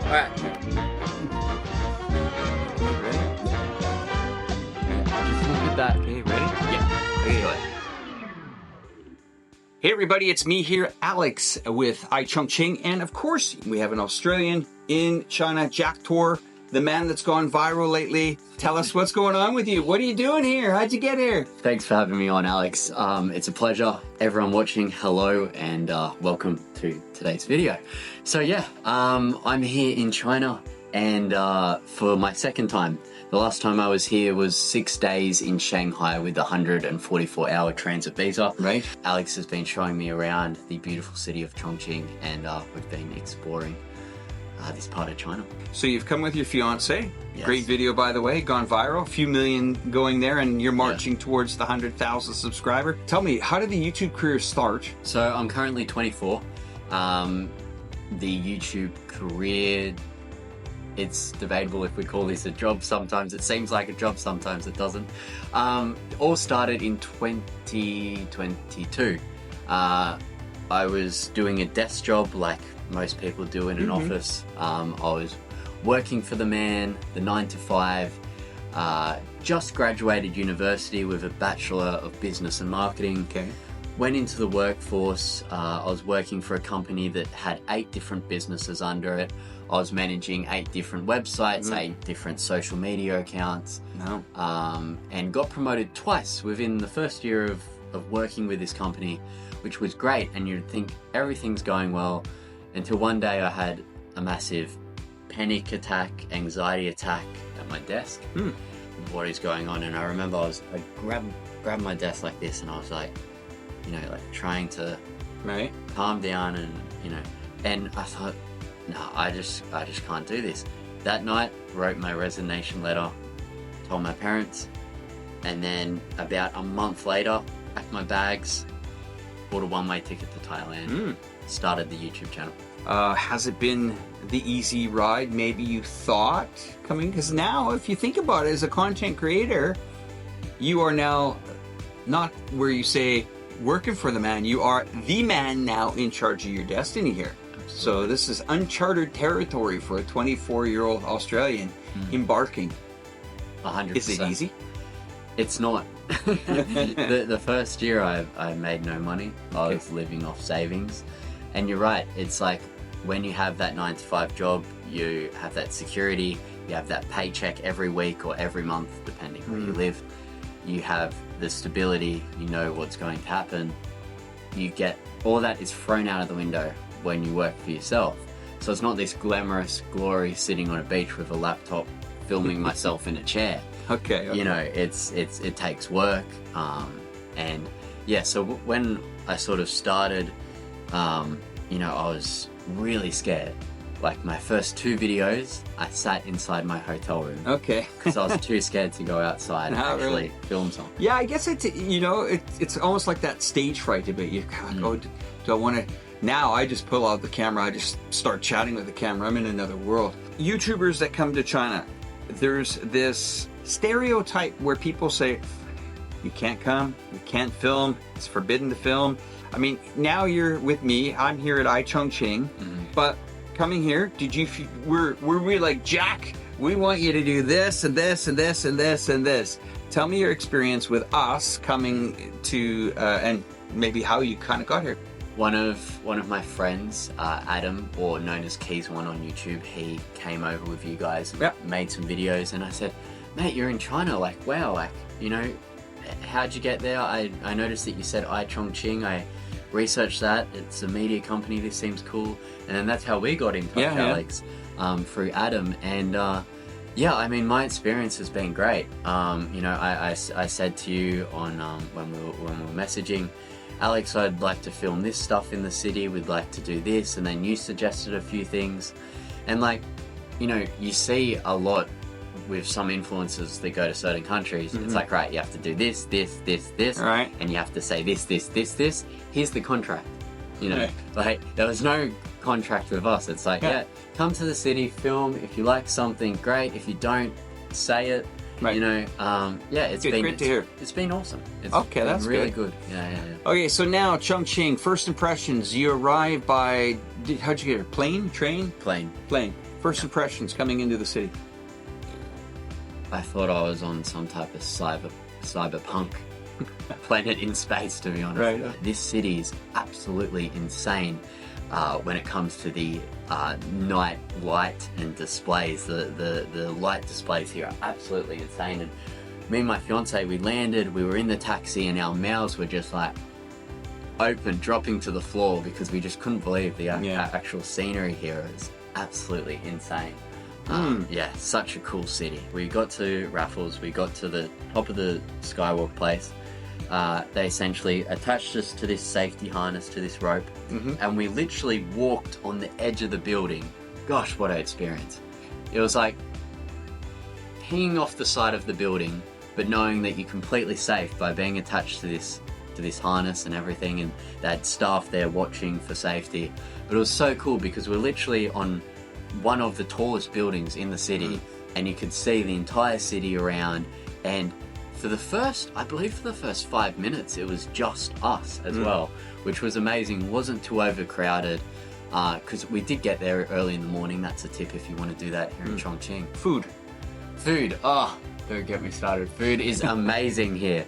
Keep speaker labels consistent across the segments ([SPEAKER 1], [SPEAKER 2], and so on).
[SPEAKER 1] Alright.
[SPEAKER 2] Ready? Just look at that. Okay, ready?
[SPEAKER 1] Yeah.
[SPEAKER 2] Okay, go ahead.
[SPEAKER 1] Hey everybody, it's me here, Alex, with iChongqing, and of course, we have an Australian in China, Jack Torr, the man that's gone viral lately. Tell us what's going on with you. What are you doing here? How'd you get here?
[SPEAKER 2] Thanks for having me on, Alex. It's a pleasure. Everyone watching, hello, and welcome to today's video. So yeah, I'm here in China, and for my second time. The last time I was here was 6 days in Shanghai with a 144-hour transit visa.
[SPEAKER 1] Right.
[SPEAKER 2] Alex has been showing me around the beautiful city of Chongqing, and we've been exploring this part of China.
[SPEAKER 1] So you've come with your fiance.
[SPEAKER 2] Yes.
[SPEAKER 1] Great video, by the way, gone viral. A few million going there, and you're marching towards the 100,000 subscriber. Tell me, how did the YouTube career start?
[SPEAKER 2] So I'm currently 24. The YouTube career, it's debatable if we call this a job. Sometimes it seems like a job, sometimes it doesn't. All started in 2022. I was doing a desk job like most people do in an office. I was working for the man, the 9 to 5, just graduated university with a Bachelor of Business and Marketing.
[SPEAKER 1] Okay.
[SPEAKER 2] Went into the workforce. I was working for a company that had 8 different businesses under it. I was managing 8 different websites, 8 different social media accounts, and got promoted twice within the first year of working with this company, which was great. And you'd think everything's going well until one day I had a massive panic attack, anxiety attack at my desk. What is going on? And I remember I grabbed my desk like this, and I was like, like trying to calm down, and and I thought, no, I just can't do this. That night, wrote my resignation letter, told my parents, and then about a month later, packed my bags, bought a one-way ticket to Thailand, started the YouTube channel.
[SPEAKER 1] Has it been the easy ride maybe you thought coming? Because now, if you think about it, as a content creator, you are now not where you say working for the man, you are the man now in charge of your destiny here. So this is uncharted territory for a 24-year-old Australian embarking.
[SPEAKER 2] 100%.
[SPEAKER 1] Is it easy?
[SPEAKER 2] It's not. the first year I made no money. I was living off savings. And you're right, it's like when you have that 9 to 5 job, you have that security, you have that paycheck every week or every month, depending where you live. You have the stability, you know what's going to happen. You get, all that is thrown out of the window when you work for yourself. So it's not this glamorous glory sitting on a beach with a laptop filming myself in a chair.
[SPEAKER 1] Okay.
[SPEAKER 2] It takes work. And yeah, so when I sort of started, I was really scared. Like my first 2 videos, I sat inside my hotel room. Okay. Because I was too scared to go outside and actually film something.
[SPEAKER 1] Yeah, I guess it's almost like that stage fright a bit. You're kind of like, do I want to? Now I just pull out the camera, I just start chatting with the camera. I'm in another world. YouTubers that come to China, there's this stereotype where people say, you can't come, you can't film, it's forbidden to film. I mean, now you're with me, I'm here at iChongqing, but coming here, were we like, Jack, we want you to do this and this and this and this and this. Tell me your experience with us coming to, and maybe how you kind of got here.
[SPEAKER 2] One of my friends, Adam, or known as Keys1 on YouTube, he came over with you guys and made some videos, and I said, mate, you're in China, like, wow, like, how'd you get there? I noticed that you said iChongqing. I researched that. It's a media company. This seems cool. And then that's how we got in touch, Alex, through Adam. And yeah, I mean, my experience has been great. I said to you on when we were messaging, Alex, I'd like to film this stuff in the city. We'd like to do this. And then you suggested a few things. And like, you see a lot with some influencers that go to certain countries. It's like, right, you have to do this, this, this, this,
[SPEAKER 1] right,
[SPEAKER 2] and you have to say this, this, this, this. Here's the contract. Like there was no contract with us. It's like, come to the city, film. If you like something, great. If you don't, say it. Right. It's been
[SPEAKER 1] great to hear.
[SPEAKER 2] It's been awesome. It's
[SPEAKER 1] okay,
[SPEAKER 2] been
[SPEAKER 1] that's
[SPEAKER 2] really good. Yeah.
[SPEAKER 1] Okay, so now Chongqing, first impressions. You arrived by, how'd you get here? Plane? Train?
[SPEAKER 2] Plane.
[SPEAKER 1] First impressions coming into the city.
[SPEAKER 2] I thought I was on some type of cyberpunk planet in space, to be honest.
[SPEAKER 1] Right.
[SPEAKER 2] This city is absolutely insane when it comes to the night light and displays. The light displays here are absolutely insane. And me and my fiance, we landed, we were in the taxi, and our mouths were just like open, dropping to the floor because we just couldn't believe the actual scenery here is absolutely insane. Yeah, such a cool city. We got to Raffles, we got to the top of the skywalk place. They essentially attached us to this safety harness, to this rope, and we literally walked on the edge of the building. Gosh, what an experience. It was like hanging off the side of the building, but knowing that you're completely safe by being attached to this harness and everything, and they had staff there watching for safety. But it was so cool because we're literally on one of the tallest buildings in the city, and you could see the entire city around. And for the first 5 minutes, it was just us as well, which was amazing. It wasn't too overcrowded, because we did get there early in the morning. That's a tip if you want to do that here in Chongqing. Food, oh, don't get me started. Food is amazing here.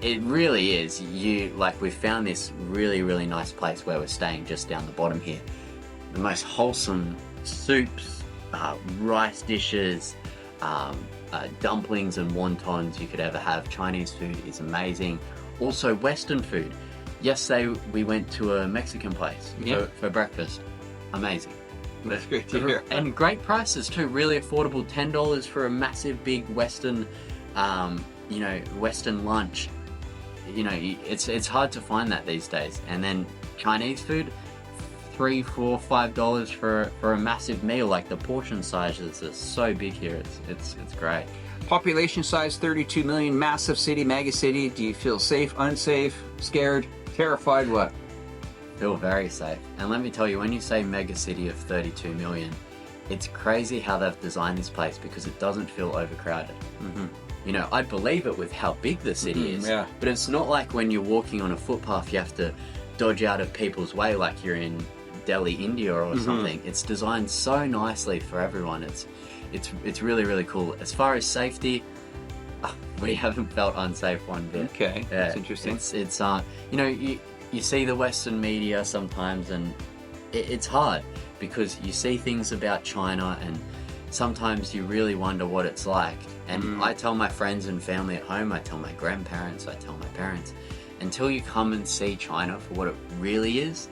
[SPEAKER 2] It really is. We found this really, really nice place where we're staying just down the bottom here. The most wholesome soups, rice dishes, dumplings and wontons you could ever have. Chinese food is amazing. Also Western food. Yesterday we went to a Mexican place for breakfast. Amazing.
[SPEAKER 1] That's great to hear.
[SPEAKER 2] And great prices too, really affordable. $10 for a massive big Western, Western lunch. It's hard to find that these days. And then Chinese food, $3, $4, $5 for a massive meal. Like the portion sizes are so big here. It's great.
[SPEAKER 1] Population size 32 million, massive city, mega city. Do you feel safe, unsafe, scared, terrified? What?
[SPEAKER 2] Feel very safe. And let me tell you, when you say mega city of 32 million, it's crazy how they've designed this place because it doesn't feel overcrowded. I believe it with how big the city is, but it's not like when you're walking on a footpath you have to dodge out of people's way like you're in Delhi, India or something. It's designed so nicely for everyone. It's really, really cool. As far as safety, we haven't felt unsafe one bit.
[SPEAKER 1] Okay, that's interesting.
[SPEAKER 2] You see the Western media sometimes, and it's hard because you see things about China, and sometimes you really wonder what it's like. And I tell my friends and family at home, I tell my grandparents, I tell my parents, until you come and see China for what it really is,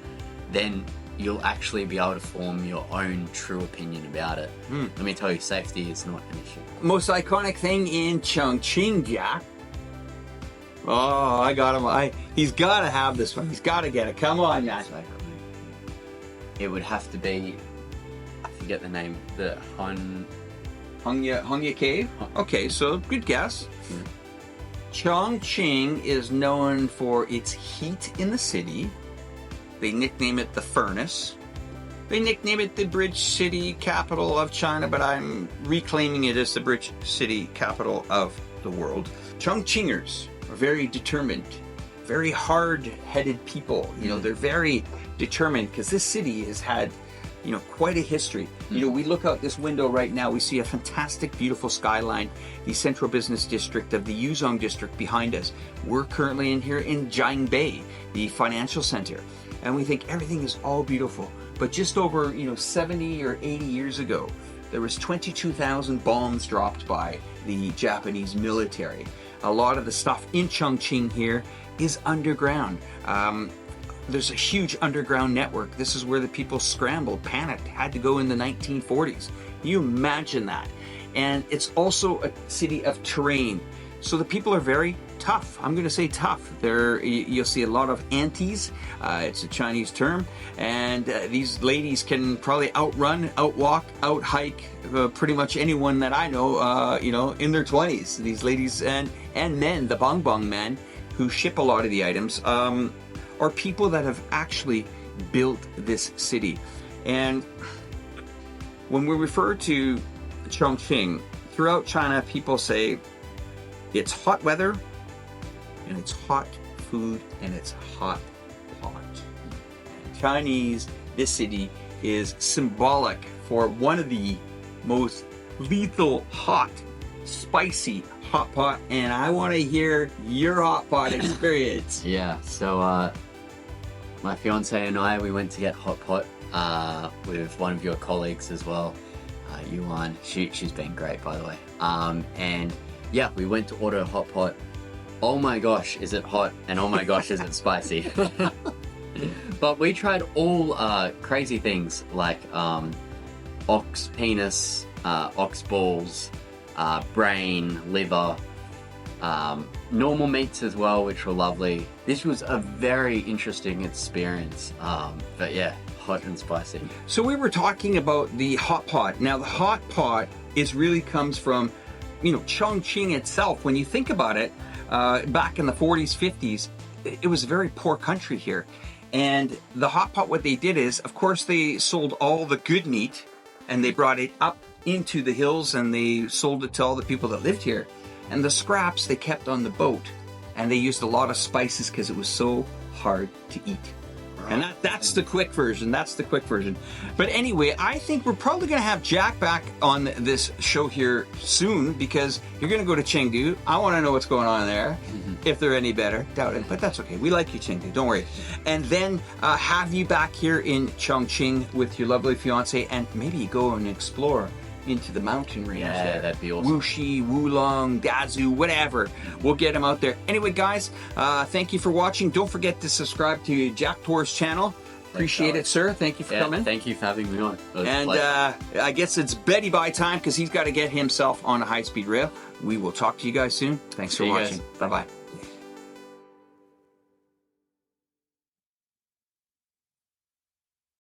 [SPEAKER 2] then you'll actually be able to form your own true opinion about it. Let me tell you, safety is not an issue.
[SPEAKER 1] Most iconic thing in Chongqing, Jack. Oh, I got him. He's got to have this one. He's got to get it. Come on, Jack.
[SPEAKER 2] It would have to be, I forget the name, the
[SPEAKER 1] Hongya Cave? Okay, so good guess. Chongqing is known for its heat in the city. They nickname it the furnace. They nickname it the bridge city capital of China, but I'm reclaiming it as the bridge city capital of the world. Chongqingers are very determined, very hard-headed people. They're very determined because this city has had, quite a history. We look out this window right now, we see a fantastic, beautiful skyline, the central business district of the Yuzhong district behind us. We're currently in here in Jiangbei, the financial center, and we think everything is all beautiful. But just over, 70 or 80 years ago, there was 22,000 bombs dropped by the Japanese military. A lot of the stuff in Chongqing here is underground. There's a huge underground network. This is where the people scrambled, panicked, had to go in the 1940s. Can you imagine that? And it's also a city of terrain. So the people are very tough. I'm going to say tough. You'll see a lot of aunties. It's a Chinese term. And these ladies can probably outrun, outwalk, outhike pretty much anyone that I know, in their 20s. These ladies and men, the bongbong men, who ship a lot of the items, are people that have actually built this city. And when we refer to Chongqing, throughout China, people say it's hot weather, and it's hot food, and it's hot pot. And Chinese, this city is symbolic for one of the most lethal, hot, spicy hot pot, and I want to hear your hot pot experience.
[SPEAKER 2] Yeah, so my fiance and I, we went to get hot pot with one of your colleagues as well, Yuan. She's been great, by the way. And yeah, we went to order a hot pot. Oh my gosh, is it hot? And oh my gosh, is it spicy? But we tried all crazy things like ox penis, ox balls, brain, liver, normal meats as well, which were lovely. This was a very interesting experience. But yeah, hot and spicy.
[SPEAKER 1] So we were talking about the hot pot. Now the hot pot really comes from, Chongqing itself. When you think about it, back in the 40s, 50s, it was a very poor country here. And the hot pot, what they did is, of course, they sold all the good meat and they brought it up into the hills and they sold it to all the people that lived here. And the scraps they kept on the boat, and they used a lot of spices because it was so hard to eat. And that's the quick version. That's the quick version. But anyway, I think we're probably going to have Jack back on this show here soon, because you're going to go to Chengdu. I want to know what's going on there, if they're any better. Doubt it, but that's okay. We like you, Chengdu. Don't worry. And then have you back here in Chongqing with your lovely fiance, and maybe go and explore into the mountain range.
[SPEAKER 2] Yeah, that'd be awesome.
[SPEAKER 1] Wuxi, Wulong, Dazu, whatever. We'll get him out there. Anyway, guys, thank you for watching. Don't forget to subscribe to Jack Torr's channel. Appreciate it, sir. Thank you for coming.
[SPEAKER 2] Thank you for having me on.
[SPEAKER 1] And I guess it's Betty Bye time, because he's got to get himself on a high-speed rail. We will talk to you guys soon. Thanks for watching. Bye-bye.